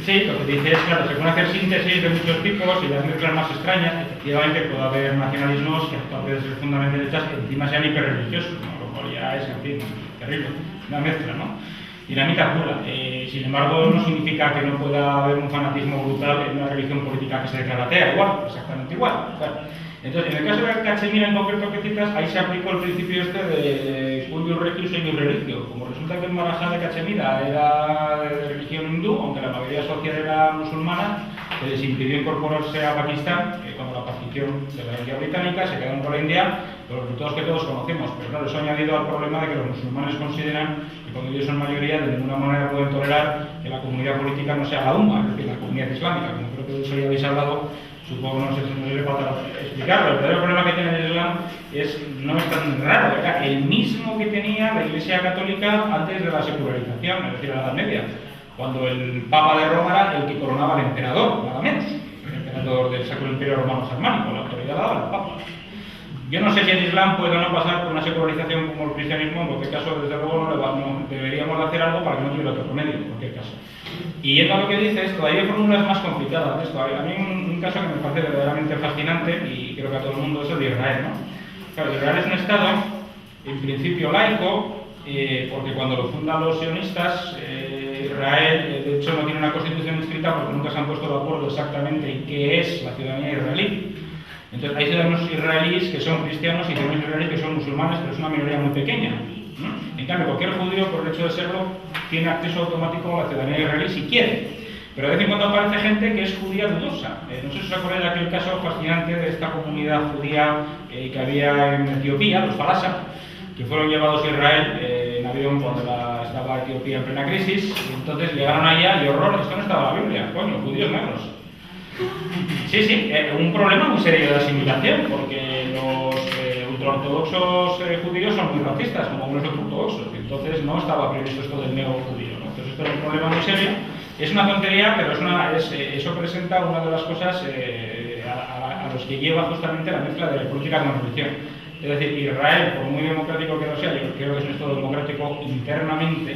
Sí, lo que dice es, claro, se pueden hacer síntesis de muchos tipos y las mezclas más extrañas. Efectivamente puede haber nacionalismos que a veces ser fundamentalmente derechas que encima sean hiperreligiosos, ¿no? Lo cual ya es, en fin, terrible, una mezcla, ¿no? Dinamita pura. Sin embargo, no significa que no pueda haber un fanatismo brutal en una religión política que se declara atea, igual, exactamente igual. Claro. Entonces, en el caso de Cachemira en concreto que citas, ahí se aplicó el principio este de cuius regius e ius religio. Como resulta que el Maharaja de Cachemira era de religión hindú, aunque la mayoría social era musulmana, se les impidió incorporarse a Pakistán cuando la partición de la India británica, se quedaron con la India, los resultados que todos conocemos. Pero claro, eso ha añadido al problema de que los musulmanes consideran que cuando ellos son mayoría, de ninguna manera pueden tolerar que la comunidad política no sea la umma, es decir, la comunidad islámica, como creo que de eso ya habéis hablado. Supongo, no sé si no le falta explicarlo. El verdadero problema que tiene el Islam no es tan raro, era el mismo que tenía la Iglesia Católica antes de la secularización, es decir, en la Edad Media, cuando el Papa de Roma era el que coronaba al emperador, nada menos, el emperador del Sacro Imperio Romano Germánico, la autoridad daba al Papa. Yo no sé si el Islam puede o no pasar por una secularización como el cristianismo, en cualquier caso, desde luego, no deberíamos hacer algo para que no tuviera otro remedio, en cualquier caso. Y yendo a lo que dices, todavía hay fórmulas más complicadas de esto. A mí un caso que me parece verdaderamente fascinante, y creo que a todo el mundo, es el de Israel, ¿no? Claro, Israel es un Estado, en principio laico, porque cuando lo fundan los sionistas, Israel, de hecho, no tiene una constitución escrita porque nunca se han puesto de acuerdo exactamente en qué es la ciudadanía israelí. Entonces, hay ciudadanos israelíes que son cristianos y ciudadanos israelíes que son musulmanes, pero es una minoría muy pequeña, ¿no? En cambio, cualquier judío, por el hecho de serlo, tiene acceso automático a la ciudadanía israelí si quiere. Pero de vez en cuando aparece gente que es judía dudosa. No sé si os acordáis de aquel caso fascinante de esta comunidad judía que había en Etiopía, los Falasa, que fueron llevados a Israel en avión cuando estaba Etiopía en plena crisis, y entonces llegaron allá y horror, esto no estaba en la Biblia, coño, judíos negros. Sí, un problema muy serio de asimilación, porque los ultraortodoxos judíos son muy racistas, como algunos ortodoxos, y entonces no estaba previsto esto del negro judío, ¿no? Entonces esto es un problema muy serio. Es una tontería, pero eso presenta una de las cosas a los que lleva justamente la mezcla de la política con la religión. Es decir, Israel, por muy democrático que lo sea, yo creo que es un Estado democrático internamente,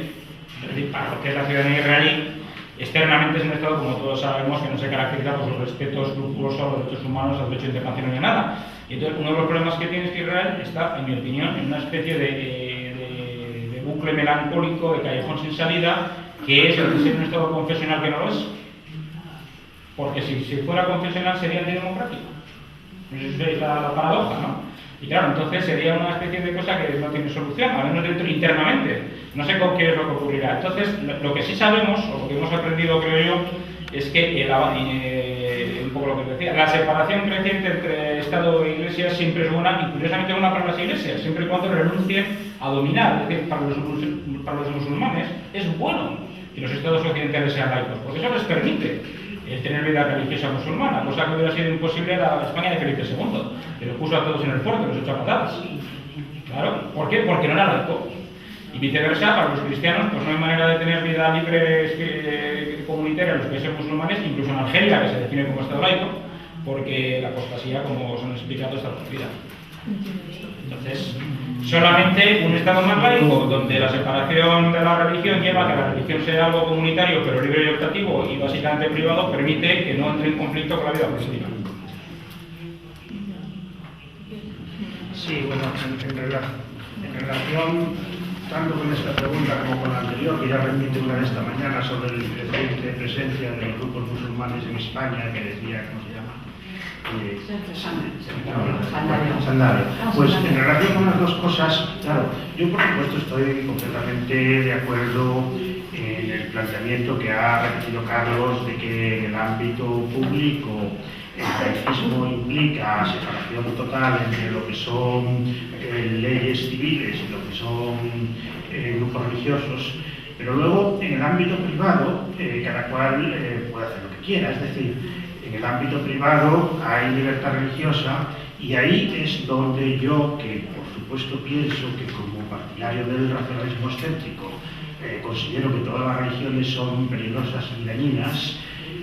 es decir, para lo que es la ciudadanía israelí. Externamente es un Estado, como todos sabemos, que no se caracteriza por su respeto escrupuloso a los derechos humanos, al derecho internacional ni a nada. Y entonces, uno de los problemas que tiene es que Israel está, en mi opinión, en una especie de bucle melancólico, de callejón sin salida, que es el de ser un Estado confesional que no lo es. Porque si fuera confesional sería antidemocrático. Esa es la paradoja, ¿no? Y claro, entonces sería una especie de cosa que no tiene solución, al menos internamente. No sé con qué es lo que ocurrirá. Entonces, lo que sí sabemos, o lo que hemos aprendido, creo yo, es que un poco lo que decía, la separación creciente entre Estado e Iglesia siempre es buena, y curiosamente buena para las iglesias, siempre y cuando renuncien a dominar. Es decir, para los musulmanes es bueno que los estados occidentales sean laicos, porque eso les permite tener vida religiosa musulmana, cosa que hubiera sido imposible en la España de Felipe II, que los puso a todos en el fuerte, los echó a patadas. Claro, ¿por qué? Porque no era laico. Y viceversa, para los cristianos, pues no hay manera de tener vida libre comunitaria en los países musulmanes, incluso en Argelia, que se define como Estado laico, porque la apostasía, como os han explicado, está prohibida. Entonces, solamente un Estado más laico, donde la separación de la religión lleva a que la religión sea algo comunitario, pero libre y optativo y básicamente privado, permite que no entre en conflicto con la vida política. Sí, bueno, en relación tanto con esta pregunta como con la anterior, que ya remite una de esta mañana sobre la creciente presencia de los grupos musulmanes en España, que decía, ¿cómo se llama? Sandario. Pues en relación con las dos cosas, claro, yo por supuesto estoy completamente de acuerdo en el planteamiento que ha repetido Carlos de que en el ámbito público el laicismo implica separación total entre lo que son leyes civiles y lo que son grupos religiosos, pero luego en el ámbito privado cada cual puede hacer lo que quiera, es decir, en el ámbito privado hay libertad religiosa y ahí es donde yo, que por supuesto pienso que como partidario del racionalismo escéptico considero que todas las religiones son peligrosas y dañinas,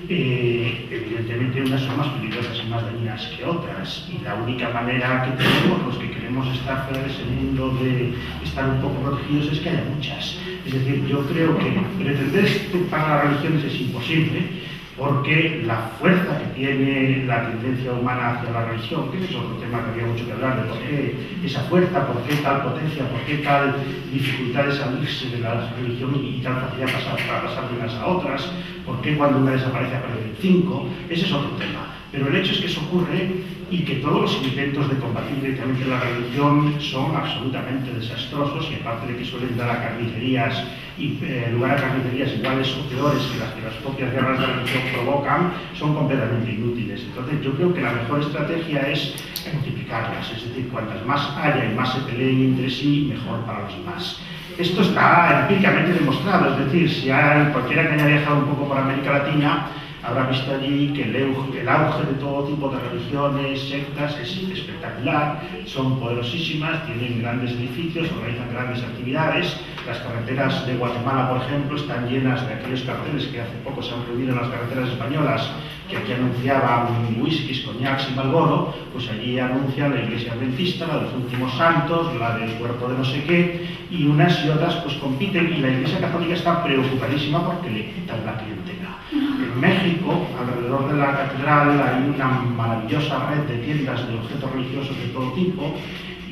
evidentemente unas son más peligrosas y más dañinas que otras, y la única manera que tenemos los que queremos estar fuera de ese mundo de estar un poco protegidos es que haya muchas. Es decir, yo creo que pretender para las religiones es imposible, porque la fuerza que tiene la tendencia humana hacia la religión, que es otro tema que había mucho que hablar, de por qué esa fuerza, por qué tal potencia, por qué tal dificultad de salirse de la religión y tal facilidad para pasar de unas a otras, por qué cuando una desaparece aparecen 5, ese es otro tema. Pero el hecho es que eso ocurre y que todos los intentos de combatir directamente la religión son absolutamente desastrosos, y aparte de que suelen dar a carnicerías y lugar a carnicerías iguales o peores que las propias guerras de religión provocan, son completamente inútiles. Entonces yo creo que la mejor estrategia es multiplicarlas, es decir, cuantas más haya y más se peleen entre sí, mejor para los demás. Esto está empíricamente demostrado, es decir, si cualquiera que haya viajado un poco por América Latina habrá visto allí que el auge de todo tipo de religiones, sectas, es espectacular, son poderosísimas, tienen grandes edificios, organizan grandes actividades. Las carreteras de Guatemala, por ejemplo, están llenas de aquellos carteles que hace poco se han prohibido en las carreteras españolas, que aquí anunciaban whiskies, coñacs y Marlboro, pues allí anuncian la iglesia adventista, la de los últimos santos, la del cuerpo de no sé qué, y unas y otras pues compiten, y la iglesia católica está preocupadísima porque le quitan la clientela. En México, alrededor de la catedral, hay una maravillosa red de tiendas de objetos religiosos de todo tipo,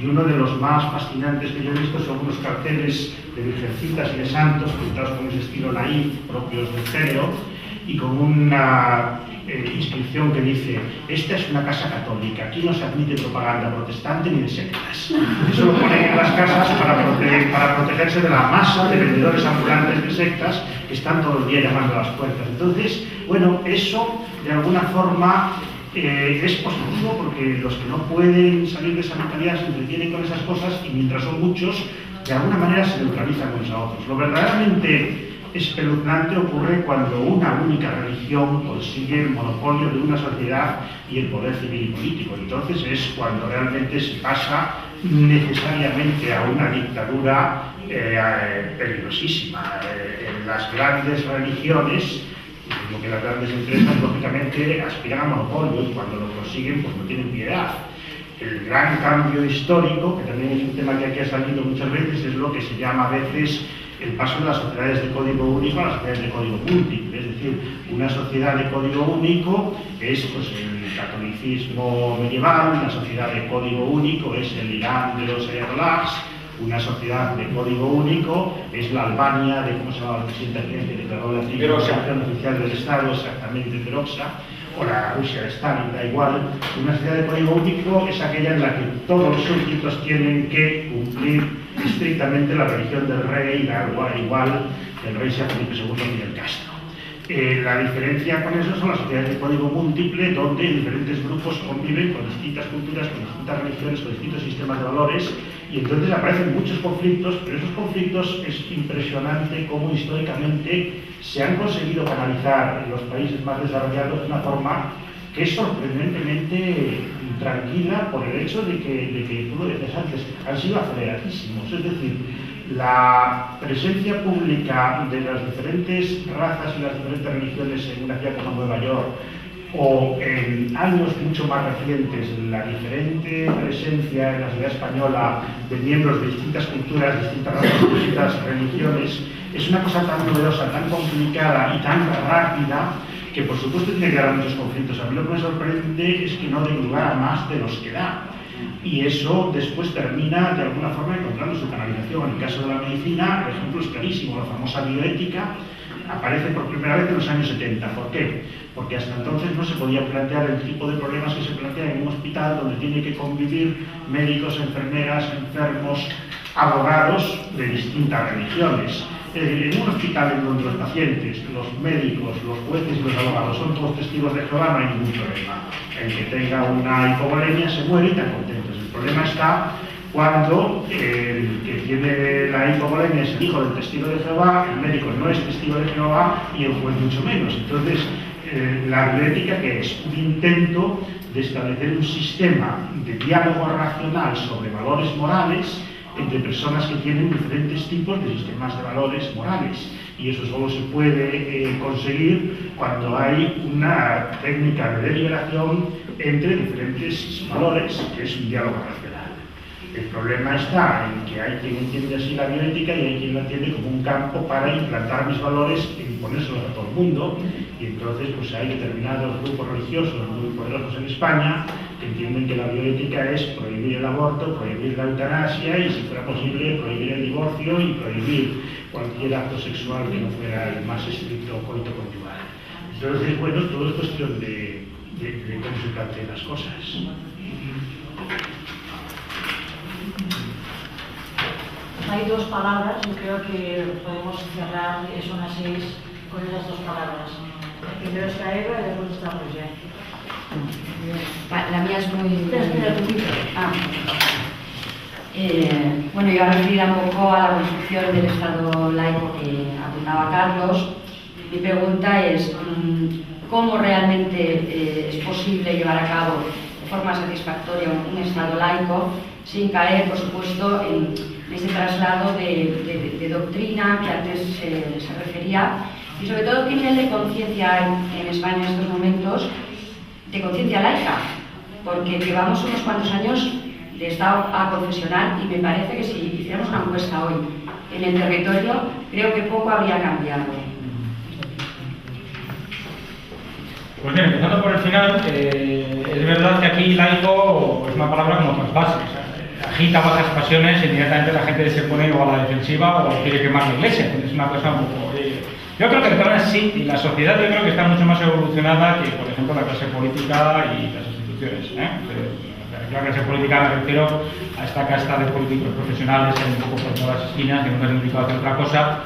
y uno de los más fascinantes que yo he visto son unos carteles de virgencitas y de santos pintados con ese estilo naif, propios del género, y con una inscripción que dice: esta es una casa católica, aquí no se admite propaganda protestante ni de sectas. Eso lo ponen en las casas para protegerse de la masa de vendedores ambulantes de sectas que están todo el día llamando a las puertas. Entonces, bueno, eso de alguna forma es positivo, porque los que no pueden salir de esa mentalidad se entretienen con esas cosas, y mientras son muchos, de alguna manera se neutralizan unos a otros. Lo verdaderamente espeluznante ocurre cuando una única religión consigue el monopolio de una sociedad y el poder civil y político. Entonces es cuando realmente se pasa necesariamente a una dictadura peligrosísima. En las grandes religiones, lo que las grandes empresas lógicamente aspiran a monopolio, y cuando lo consiguen pues no tienen piedad. El gran cambio histórico, que también es un tema que aquí ha salido muchas veces, es lo que se llama a veces el paso de las sociedades de código único a las sociedades de código múltiple. Es decir, una sociedad de código único es pues, el catolicismo medieval, una sociedad de código único es el Irán de los ayatollahs, una sociedad de código único es la Albania de, ¿cómo se llama la presidenta que declaró la constitución oficial del Estado? Exactamente, Peroxa, o la Rusia de Stalin, da igual. Una sociedad de código único es aquella en la que todos los súbditos tienen que cumplir estrictamente la religión del rey, da igual que el rey sea Felipe II ni el Castro. La diferencia con eso son las sociedades de código múltiple, donde diferentes grupos conviven con distintas culturas, con distintas religiones, con distintos sistemas de valores, y entonces aparecen muchos conflictos, pero esos conflictos es impresionante cómo históricamente se han conseguido canalizar en los países más desarrollados de una forma que es sorprendentemente tranquila, por el hecho de que tú lo decías antes, han sido aceleradísimos. Es decir, la presencia pública de las diferentes razas y las diferentes religiones en una ciudad como Nueva York, o en años mucho más recientes, la diferente presencia en la sociedad española de miembros de distintas culturas, distintas razas, distintas religiones, es una cosa tan novedosa, tan complicada y tan rápida, que por supuesto tiene que dar muchos conflictos. A mí lo que me sorprende es que no dé lugar a más de los que da. Y eso después termina de alguna forma encontrando su canalización. En el caso de la medicina, el ejemplo es clarísimo. La famosa bioética aparece por primera vez en los años 70. ¿Por qué? Porque hasta entonces no se podía plantear el tipo de problemas que se plantean en un hospital donde tiene que convivir médicos, enfermeras, enfermos, abogados de distintas religiones. En un hospital en donde los pacientes, los médicos, los jueces y los abogados son todos testigos de Jehová, no hay ningún problema. El que tenga una hipovolemia se muere y está contento. El problema está cuando el que tiene la hipovolemia es el hijo del testigo de Jehová, el médico no es testigo de Jehová y el juez mucho menos. Entonces, la bioética, que es un intento de establecer un sistema de diálogo racional sobre valores morales entre personas que tienen diferentes tipos de sistemas de valores morales. Y eso solo se puede conseguir cuando hay una técnica de deliberación entre diferentes valores, que es un diálogo racional. El problema está en que hay quien entiende así la bioética y hay quien la entiende como un campo para implantar mis valores e imponérselos a todo el mundo. Y entonces pues hay determinados grupos religiosos muy poderosos en España que entienden que la bioética es prohibir el aborto, prohibir la eutanasia y, si fuera posible, prohibir el divorcio y prohibir cualquier acto sexual que no fuera el más estricto coito conyugal. Entonces, bueno, todo es cuestión de cómo se plantean las cosas. Hay dos palabras, yo creo que podemos cerrar, son las 6, con esas dos palabras. Primero está Eva y después está Roger. La mía es muy... Espera un poquito. Bueno, yo ahora referir un poco a la construcción del Estado laico que apuntaba Carlos. Mi pregunta es, ¿cómo realmente es posible llevar a cabo de forma satisfactoria un Estado laico sin caer, por supuesto, en ese traslado de doctrina que antes se refería? Y sobre todo, ¿qué nivel de conciencia hay en España en estos momentos de conciencia laica? Porque llevamos unos cuantos años de Estado a confesional y me parece que si hiciéramos una encuesta hoy en el territorio, creo que poco habría cambiado. Pues bien, empezando por el final, es verdad que aquí laico es una palabra como otras bases. Agita bajas pasiones y inmediatamente la gente se pone o a la defensiva o quiere quemar la iglesia. Entonces es una cosa un poco... Yo creo que el tema es sí, y la sociedad yo creo que está mucho más evolucionada que, por ejemplo, la clase política y las instituciones. La clase política me refiero a esta casta de políticos profesionales que hay un poco por todas las esquinas, que nunca se han dedicado a hacer otra cosa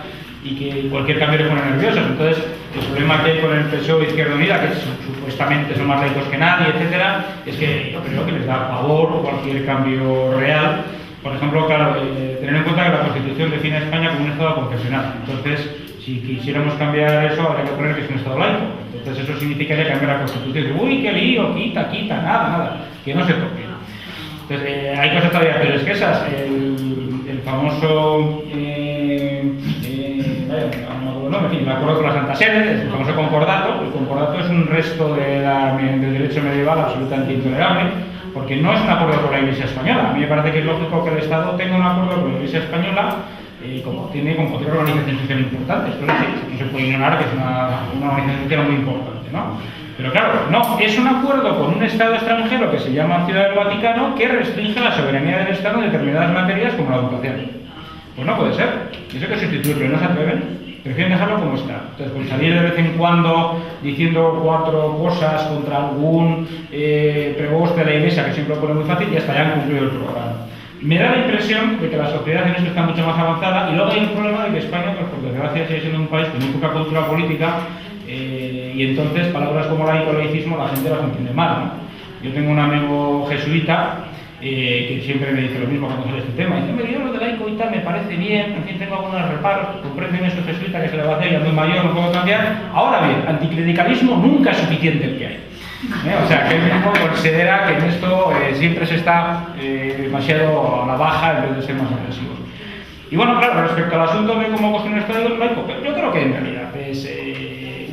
y que cualquier cambio le pone nerviosos. Entonces, el problema que hay con el PSOE e Izquierda Unida, que supuestamente son más laicos que nadie, etcétera, es que yo creo que les da pavor cualquier cambio real. Por ejemplo, claro, tener en cuenta que la Constitución define a España como un Estado confesional. Entonces, si quisiéramos cambiar eso, habría que poner que es un Estado laico. Entonces, eso significaría cambiar la Constitución. Uy, qué lío, quita, nada, que no se toque. Entonces, hay cosas todavía peores que esas. El famoso... el acuerdo con la Santa Sede, el famoso concordato. El concordato es un resto del derecho medieval absolutamente intolerable, porque no es un acuerdo con la Iglesia española. A mí me parece que es lógico que el Estado tenga un acuerdo con la Iglesia española, como tiene con cualquier organización social importante. Esto no se puede ignorar que es una organización social muy importante, ¿no? Pero claro, no, es un acuerdo con un Estado extranjero que se llama Ciudad del Vaticano que restringe la soberanía del Estado en determinadas materias como la educación. Pues no puede ser. Eso que sustituirlo, no se atreven. Prefieren dejarlo como está. Entonces, con salir de vez en cuando diciendo 4 cosas contra algún preboste de la Iglesia, que siempre lo pone muy fácil, ya está, ya han cumplido el programa. Me da la impresión de que la sociedad en esto está mucho más avanzada y luego hay un problema de que España, pues por desgracia, sigue siendo un país con muy poca cultura política y entonces palabras como laico o laicismo la gente las entiende mal, ¿no? Yo tengo un amigo jesuita que siempre me dice lo mismo cuando sale este tema. Dice, me digo lo de laico y tal, me parece bien, en fin, tengo algunos reparos, comprenden eso jesuita que se le va a hacer, ya muy mayor, no puedo cambiar. Ahora bien, anticlericalismo nunca es suficiente el que hay. O sea, que él mismo considera que en esto siempre se está demasiado a la baja en vez de ser más agresivos. Y bueno, claro, respecto al asunto de cómo coger un Estado laico, yo creo que en realidad es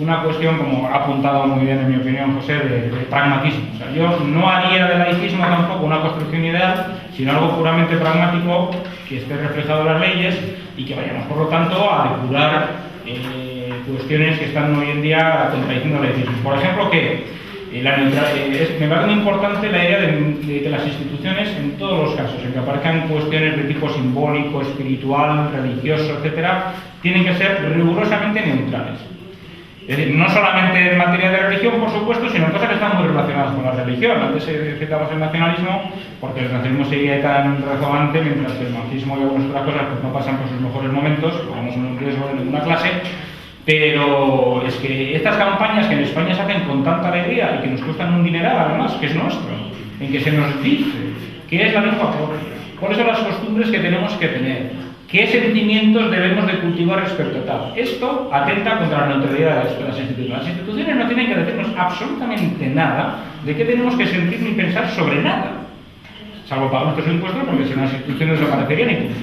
una cuestión, como ha apuntado muy bien en mi opinión José, de pragmatismo. O sea, yo no haría del laicismo tampoco una construcción ideal, sino algo puramente pragmático que esté reflejado en las leyes y que vayamos, por lo tanto, a depurar cuestiones que están hoy en día contradiciendo el laicismo. Por ejemplo, que me parece muy importante la idea de que las instituciones, en todos los casos en que aparezcan cuestiones de tipo simbólico, espiritual, religioso, etcétera, tienen que ser rigurosamente neutrales. Es decir, no solamente en materia de religión, por supuesto, sino en cosas que están muy relacionadas con la religión. Antes citamos el nacionalismo, porque el nacionalismo seguía tan rezagante, mientras que el marxismo y algunas otras cosas pues, no pasan por sus mejores momentos, no son un riesgo de ninguna clase. Pero es que estas campañas que en España se hacen con tanta alegría y que nos cuestan un dineral, además, que es nuestro, en que se nos dice qué es la lengua propia, cuáles son las costumbres que tenemos que tener, qué sentimientos debemos de cultivar respecto a tal. Esto atenta contra la neutralidad de las instituciones. Las instituciones no tienen que decirnos absolutamente nada de qué tenemos que sentir ni pensar sobre nada, salvo pagar nuestros impuestos, porque si no las instituciones desaparecerían y punto.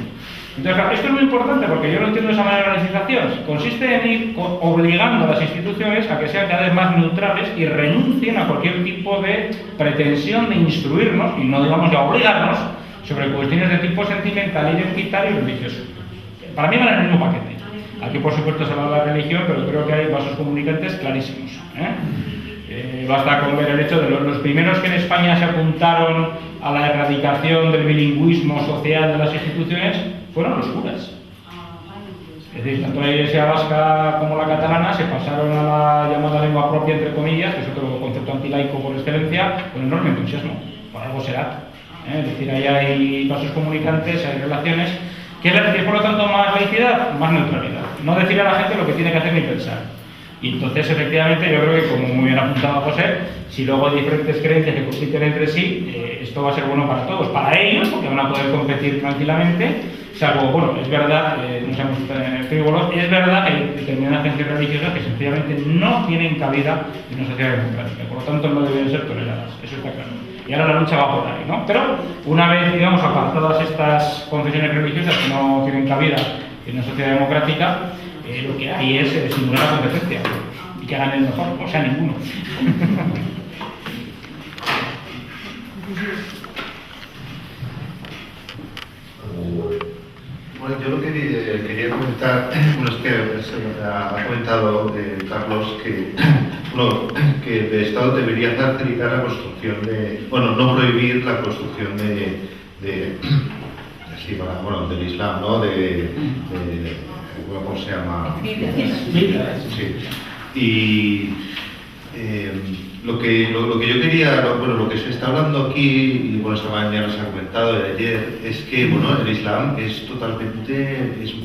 Entonces, claro, esto es muy importante porque yo no entiendo esa manera de organización. Consiste en ir obligando a las instituciones a que sean cada vez más neutrales y renuncien a cualquier tipo de pretensión de instruirnos, y no digamos de obligarnos, sobre cuestiones de tipo sentimental, identitario y religioso. Para mí van en el mismo paquete. Aquí, por supuesto, se habla de la religión, pero creo que hay vasos comunicantes clarísimos. Basta con ver el hecho de los primeros que en España se apuntaron a la erradicación del bilingüismo social de las instituciones fueron los curas. Es decir, tanto la Iglesia vasca como la catalana se pasaron a la llamada lengua propia, entre comillas, que es otro concepto antilaico por excelencia, con enorme entusiasmo. Por algo será. Es decir, ahí hay vasos comunicantes, hay relaciones. ¿Qué es decir, por lo tanto, más laicidad? Más neutralidad. No decir a la gente lo que tiene que hacer ni pensar. Y entonces, efectivamente, yo creo que, como muy bien apuntado José, si luego hay diferentes creencias que compiten entre sí, esto va a ser bueno para todos. Para ellos, porque van a poder competir tranquilamente, salvo, bueno, es verdad, no seamos frívolos, es verdad que hay determinadas creencias religiosas que sencillamente no tienen cabida en una sociedad democrática. Por lo tanto, no deben ser toleradas. Eso está claro. Y ahora la lucha va por ahí, ¿no? Pero, una vez, digamos, apartadas estas confesiones religiosas que no tienen cabida en una sociedad democrática, lo que hay es simular la competencia y que hagan el mejor, o sea, ninguno. Bueno, yo lo que quería comentar, bueno, es que ha comentado Carlos que el Estado debería facilitar la construcción bueno, no prohibir la construcción del Islam, ¿no? ¿Cómo se llama? Sí. Y lo que yo quería, lo que se está hablando aquí, y bueno, esta mañana se ha comentado de ayer, es que bueno, el Islam es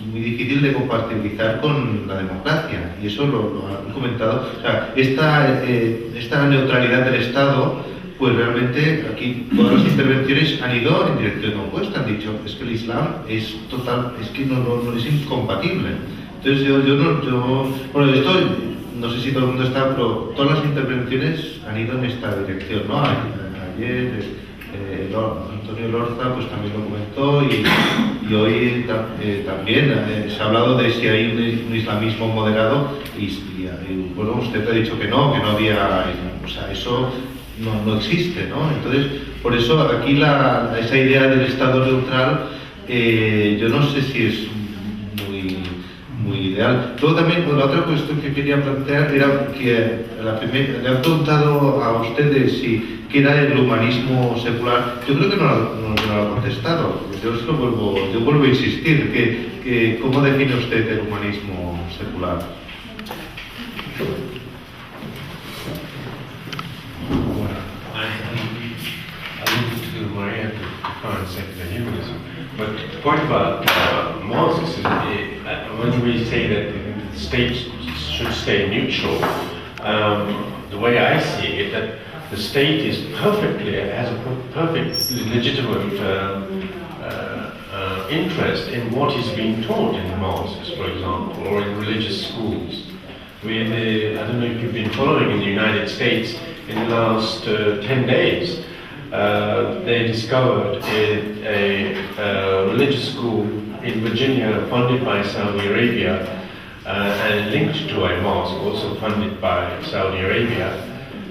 muy difícil de compatibilizar con la democracia, y eso lo han comentado. O sea, esta neutralidad del Estado, pues realmente aquí todas las intervenciones han ido en dirección opuesta, han dicho, es que el Islam es que no es incompatible. Entonces bueno, esto no sé si todo el mundo está, pero todas las intervenciones han ido en esta dirección, ¿no? Ayer Antonio Lorza pues también lo comentó, y hoy también se ha hablado de si hay un islamismo moderado, y bueno, usted ha dicho que no había, o sea, eso no existe, ¿no? Entonces, por eso aquí esa idea del Estado neutral, yo no sé si es muy ideal. Luego también, la otra cuestión que quería plantear era que le han preguntado a ustedes qué era el humanismo secular. Yo creo que no lo ha contestado. Yo vuelvo a insistir, ¿cómo define usted el humanismo secular? Maria to define secular humanism. But the point about Marx is when we say that the state should stay neutral, the way I see it, that the state has a perfect legitimate interest in what is being taught in the mosques, for example, or in religious schools. I don't know if you've been following in the United States in the last 10 days. They discovered a religious school in Virginia funded by Saudi Arabia and linked to a mosque also funded by Saudi Arabia.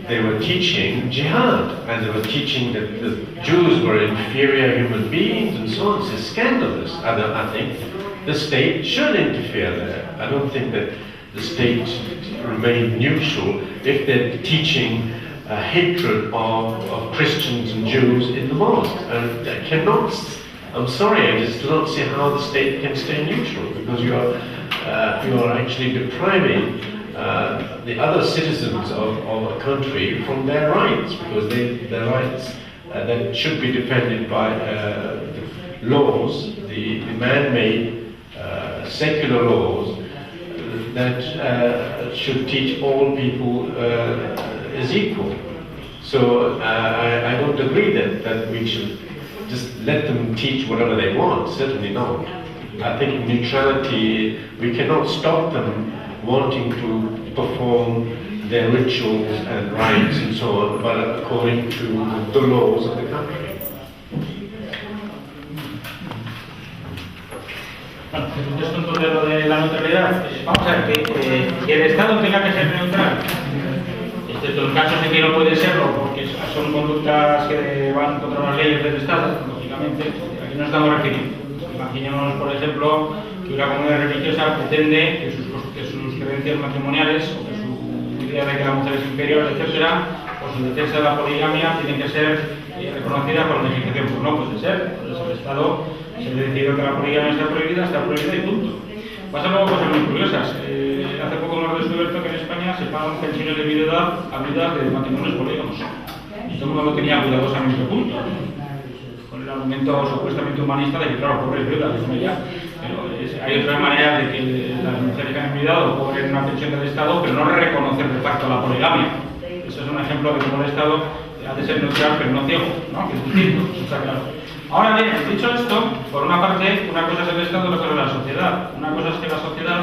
They were teaching jihad, and they were teaching that the Jews were inferior human beings and so on. It's scandalous. I think the state should interfere there. I don't think that the state should remain neutral if they're teaching hatred of Christians and Jews in the mosque. And I cannot, I'm sorry, I just do not see how the state can stay neutral, because you are actually depriving the other citizens of a country from their rights, because their rights that should be defended by laws, the man-made secular laws that should teach all people is equal. So I don't agree that we should just let them teach whatever they want, certainly not. I think neutrality, we cannot stop them wanting to perform their rituals and rites and so on, but according to the laws of the country. Bueno, el contexto entonces de lo de la neutralidad, vamos a ver, que el Estado tenga que ser neutral, excepto en casos en que no puede serlo, porque son conductas que van contra las leyes del Estado, lógicamente, aquí nos estamos refiriendo. Imaginemos, por ejemplo, que una comunidad religiosa pretende que sus creencias matrimoniales o que su idea de que la mujer es inferior, etcétera, o su defensa de la poligamia tienen que ser reconocidas por la legislación. Pues no puede ser, por eso el Estado se le decidió que la poligamia está prohibida y punto. Pasan luego cosas muy curiosas. Hace poco hemos descubierto que en España se pagan pensiones de viudedad a viudas de matrimonios polígamos. Y todo el mundo lo tenía cuidadosamente oculto, con el argumento supuestamente humanista de que, claro, pobres viudas, eso ya. Pero hay otras maneras de que las mujeres que han enviudado cobren una pensión del Estado, pero no reconocer de facto la poligamia. Eso es un ejemplo de cómo el Estado ha de ser neutral, pero no ciego, ¿no? Que es distinto, eso está claro. Ahora bien, dicho esto, por una parte, una cosa es el Estado y otra cosa es la sociedad. Una cosa es que la sociedad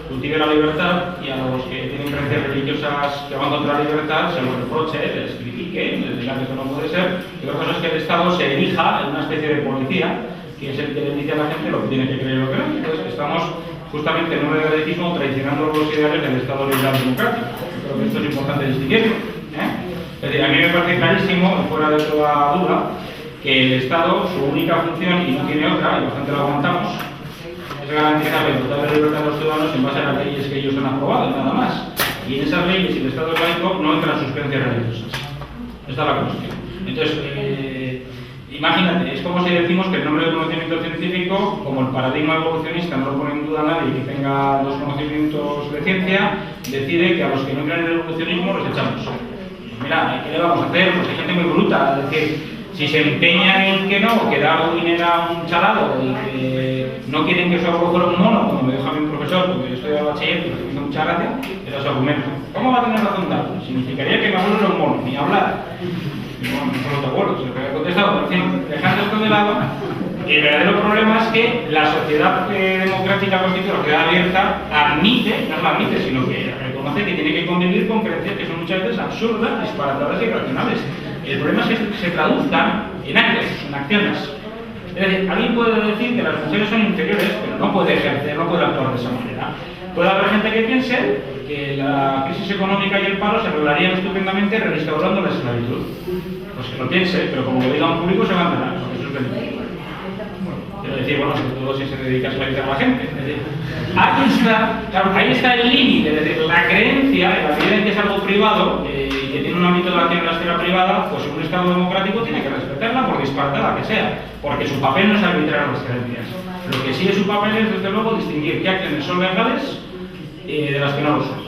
cultive la libertad y a los que tienen creencias religiosas que van contra la libertad se los reproche, les critique, les diga que eso no puede ser. Y otra cosa es que el Estado se erija en una especie de policía, que es el que le dice a la gente lo que tiene que creer y lo que no. Entonces estamos justamente en un relativismo traicionando los ideales del Estado liberal democrático. Creo que esto es importante distinguirlo. Es decir, a mí me parece clarísimo, fuera de toda duda, que el Estado, su única función, y no tiene otra, y bastante lo aguantamos, es garantizar la total libertad de los ciudadanos en base a las leyes que ellos han aprobado, nada más. Y en esas leyes, si el Estado es laico, no entran sus creencias religiosas. Esta es la cuestión. Entonces, imagínate, es como si decimos que el nombre del conocimiento científico, como el paradigma evolucionista no lo pone en duda nadie que tenga los conocimientos de ciencia, decide que a los que no creen en el evolucionismo los echamos. Pues mira, ¿qué le vamos a hacer? Pues hay gente muy bruta, es decir, si se empeñan en que no, que Darwin era un chalado y que no quieren que su abuelo fuera un mono, como me dijo a mi profesor, porque yo estoy de bachiller y me hizo mucha gracia, era su argumento. ¿Cómo va a tener razón Darwin? Significaría que mi abuelo era un mono, ni hablar. Y bueno, no solo tu abuelo, se lo había contestado, pero en fin, dejando esto de lado, el verdadero problema es que la sociedad democrática constituida, la sociedad abierta, admite, no la admite, sino que reconoce que tiene que convivir con creencias que son muchas veces absurdas, disparatadas e irracionales. El problema es que se traduzcan en actos, en acciones. Es decir, alguien puede decir que las mujeres son inferiores, pero no puede ejercer, no puede actuar de esa manera. Puede haber gente que piense que la crisis económica y el paro se arreglarían estupendamente restaurando la esclavitud. Pues que lo piense, pero como lo diga un público se va a enterar, porque eso es delito. Quiero decir, bueno, sobre todo si se dedica a esclavizar a la gente. Es decir, ahí está el límite, es decir, la creencia, la idea de que es algo privado, que tiene un ámbito de acción en la esfera privada, pues un Estado democrático tiene que respetarla por disparatada que sea, porque su papel no es arbitrar las creencias. Lo que sí es su papel es, desde luego, distinguir qué acciones son legales de las que no lo son.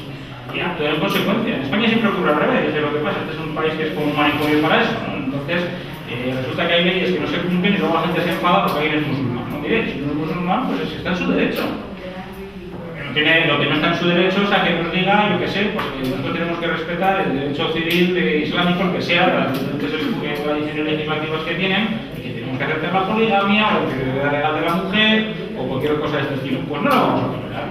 Y actuar en consecuencia. En España siempre ocurre al revés, es lo que pasa, este es un país que es como un manicomio para eso, ¿no? Entonces, resulta que hay leyes que no se cumplen y luego la gente se enfada porque alguien es musulmán. No, mire, si no es musulmán, pues está en su derecho. Lo que no está en su derecho es a que nos diga, yo qué sé, pues que nosotros tenemos que respetar el derecho civil islámico, el que sea, de las diferentes tradiciones legislativas que tienen, y que tenemos que aceptar la poligamia, o la integridad legal de la mujer, o cualquier cosa de este estilo. Pues no lo vamos a tolerar.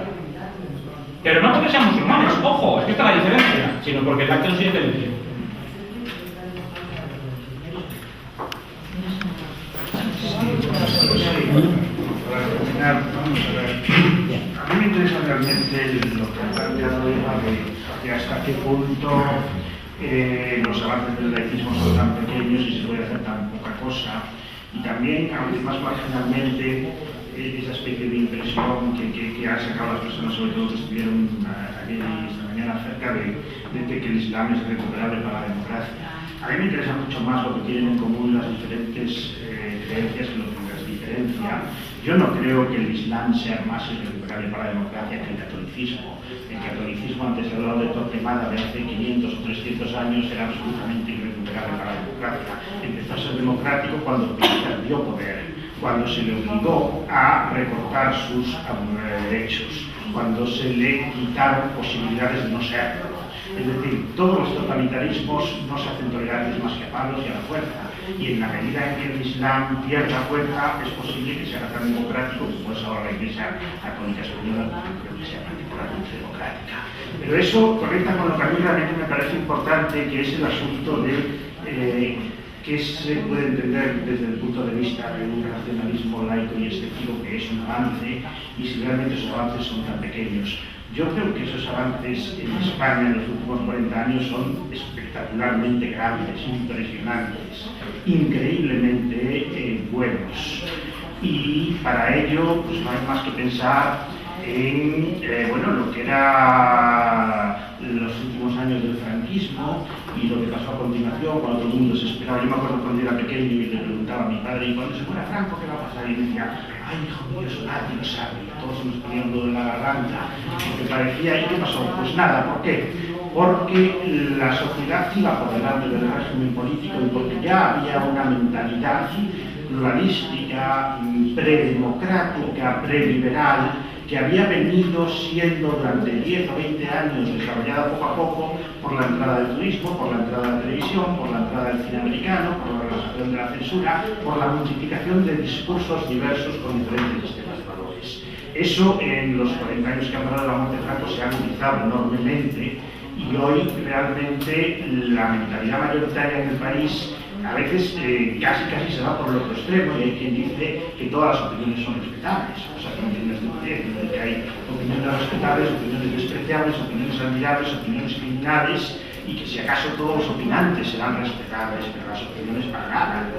Pero no porque sean musulmanes, ojo, es que está la diferencia, sino porque el acto en sí es delictivo. Para terminar, vamos a ver. A mí me interesa realmente lo que ha planteado Eva de hasta qué punto los avances del laicismo son tan pequeños y se puede hacer tan poca cosa. Y también, aunque más marginalmente, esa especie de impresión que han sacado las personas, sobre todo que estuvieron ayer y esta mañana, acerca de que el Islam es irrecuperable para la democracia. A mí me interesa mucho más lo que tienen en común las diferentes creencias que lo que las diferencia. Yo no creo que el Islam sea más irrecuperable para la democracia que el catolicismo. El catolicismo, antes de hablar de Torquemada de hace 500 o 300 años, era absolutamente irrecuperable para la democracia. Empezó a ser democrático cuando perdió poder, cuando se le obligó a recortar sus derechos, cuando se le quitaron posibilidades de no serlo. Es decir, todos los totalitarismos no se hacen tolerantes más que a palos y a la fuerza. Y en la medida en que el Islam pierda fuerza, es posible que sea tan democrático como es ahora la Iglesia Católica Española, creo que sea particularmente democrática. Pero eso conecta con lo que a mí realmente me parece importante, que es el asunto de ¿qué se puede entender desde el punto de vista de un racionalismo laico y exceptivo que es un avance, y si realmente esos avances son tan pequeños? Yo creo que esos avances en España en los últimos 40 años son espectacularmente grandes, impresionantes, increíblemente buenos. Y para ello pues no hay más que pensar en lo que era los últimos años del franquismo y lo que pasó a continuación cuando todo el mundo se esperaba. Yo me acuerdo cuando yo era pequeño y le preguntaba a mi padre, ¿y cuando se muera Franco qué va a pasar? Y me decía, ay hijo mío, eso nadie lo sabe. Todos se nos ponían un nudo en la garganta, porque parecía, ¿y qué pasó? Pues nada, ¿por qué? Porque la sociedad iba por delante del régimen político y porque ya había una mentalidad pluralística, predemocrática, preliberal, que había venido siendo durante 10 o 20 años desarrollada poco a poco por la entrada del turismo, por la entrada de la televisión, por la entrada del cine americano, por la relajación de la censura, por la multiplicación de discursos diversos con diferentes sistemas de valores. Eso en los 40 años que han pasado de la muerte de Franco se ha agudizado enormemente y hoy realmente la mentalidad mayoritaria en el país a veces casi se va por el otro extremo, y hay quien dice que todas las opiniones son respetables, o sea, que no tiene estupidez, que hay opiniones respetables, opiniones despreciables, opiniones admirables, opiniones criminales, y que si acaso todos los opinantes serán respetables, pero las opiniones para nada.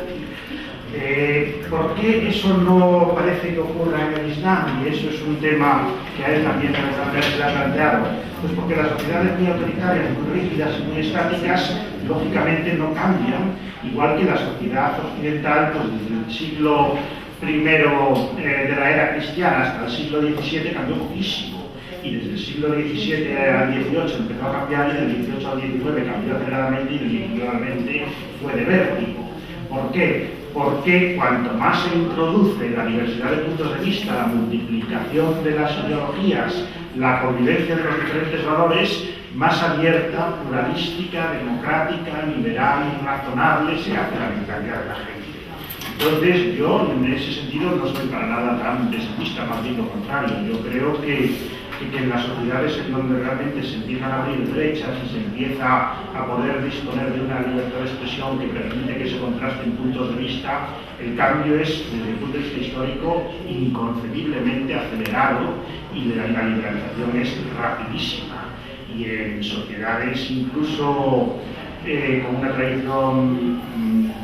¿Por qué eso no parece que ocurra en el Islam? Y eso es un tema que a él también se le ha planteado. Pues porque las sociedades muy autoritarias, muy rígidas y muy estáticas, lógicamente no cambian, igual que la sociedad occidental, pues desde el siglo I de la era cristiana hasta el siglo XVII cambió poquísimo. Y desde el siglo XVII al XVIII empezó a cambiar, y del XVIII al XIX cambió aceleradamente, y definitivamente fue de vértigo. ¿Por qué? Porque cuanto más se introduce la diversidad de puntos de vista, la multiplicación de las ideologías, la convivencia de los diferentes valores, más abierta, pluralística, democrática, liberal y razonable se hace la mentalidad de la gente. Entonces yo en ese sentido no estoy para nada tan pesimista, más bien lo contrario. Yo creo que en las sociedades en donde realmente se empiezan a abrir brechas y se empieza a poder disponer de una libertad de expresión que permite que se contrasten puntos de vista, el cambio es, desde el punto de vista histórico, inconcebiblemente acelerado, y la liberalización es rapidísima. Y en sociedades incluso con una tradición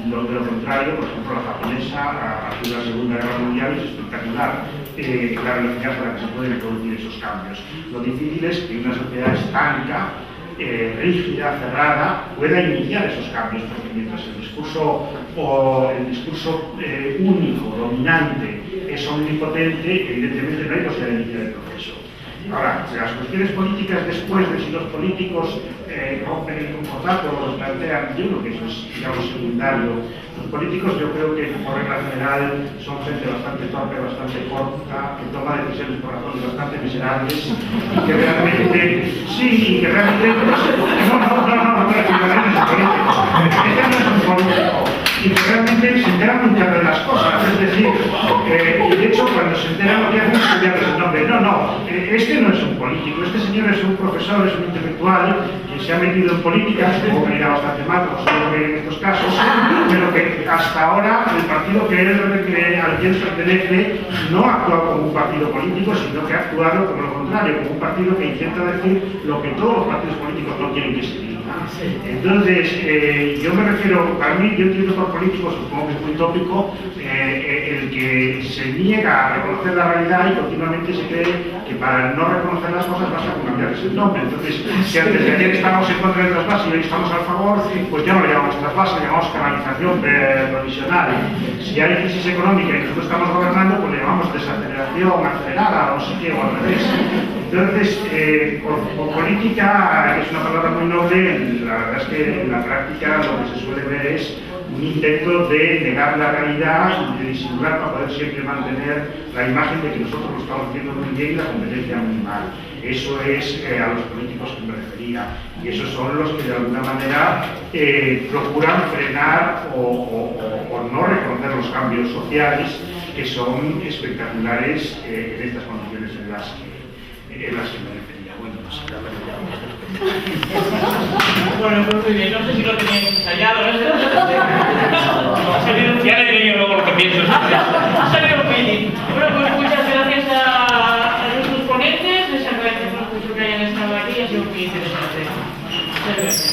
de lo contrario, por ejemplo la japonesa, a partir de la Segunda Guerra Mundial, es espectacular la velocidad con la que se pueden producir esos cambios. Lo difícil es que una sociedad estanca, rígida, cerrada, pueda iniciar esos cambios, porque mientras el discurso único, dominante, es omnipotente, evidentemente no hay posibilidad de iniciar el proceso. Ahora, las cuestiones políticas después de si los políticos rompen el comportamiento o los plantean, yo creo que eso es, digamos, secundario. Los políticos yo creo que por regla general son gente bastante torpe, bastante corta, que toma decisiones por razones bastante miserables, y que realmente, sí, y que realmente, no, es un político, y que realmente se enteran muy tarde de las cosas, es decir, y de hecho cuando se enteran lo que hacen es cambiarles el nombre. No, este no es un político, este señor es un profesor, es un intelectual que se ha metido en política, supongo que irá bastante mal, como supongo que en estos casos, pero que hasta ahora el partido al que él pertenece no ha actuado como un partido político, sino que ha actuado como lo contrario, como un partido que intenta decir lo que todos los partidos políticos no quieren que se diga. Entonces, yo me refiero, para mí, yo entiendo por políticos, supongo que es muy tópico, el que se niega a reconocer la realidad y continuamente se cree que para no reconocer las cosas basta con cambiarles el nombre. Entonces, si antes de ayer estábamos en contra del trasvase y hoy estamos a favor, pues ya no le llamamos trasvase, le llamamos canalización provisional. Si hay crisis económica y nosotros estamos gobernando, pues le llamamos desaceleración acelerada o no sé qué, o al revés. Entonces, por política es una palabra muy noble, la verdad es que en la práctica lo que se suele ver es un intento de negar la realidad y de disimular para poder siempre mantener la imagen de que nosotros lo estamos haciendo muy bien y la competencia muy mal. Eso es a los políticos que me refería, y esos son los que de alguna manera procuran frenar o no reconocer los cambios sociales que son espectaculares en estas condiciones la se me refería. Bueno, no sé, la verdad. Bueno, pues muy bien, no sé si lo teníais ensayado, ¿no? Ya le diré yo luego lo que pienso. Ha salido un pelín. Bueno, pues muchas gracias a nuestros ponentes, les agradecemos mucho que hayan estado aquí, ha sido muy interesante. Muchas gracias.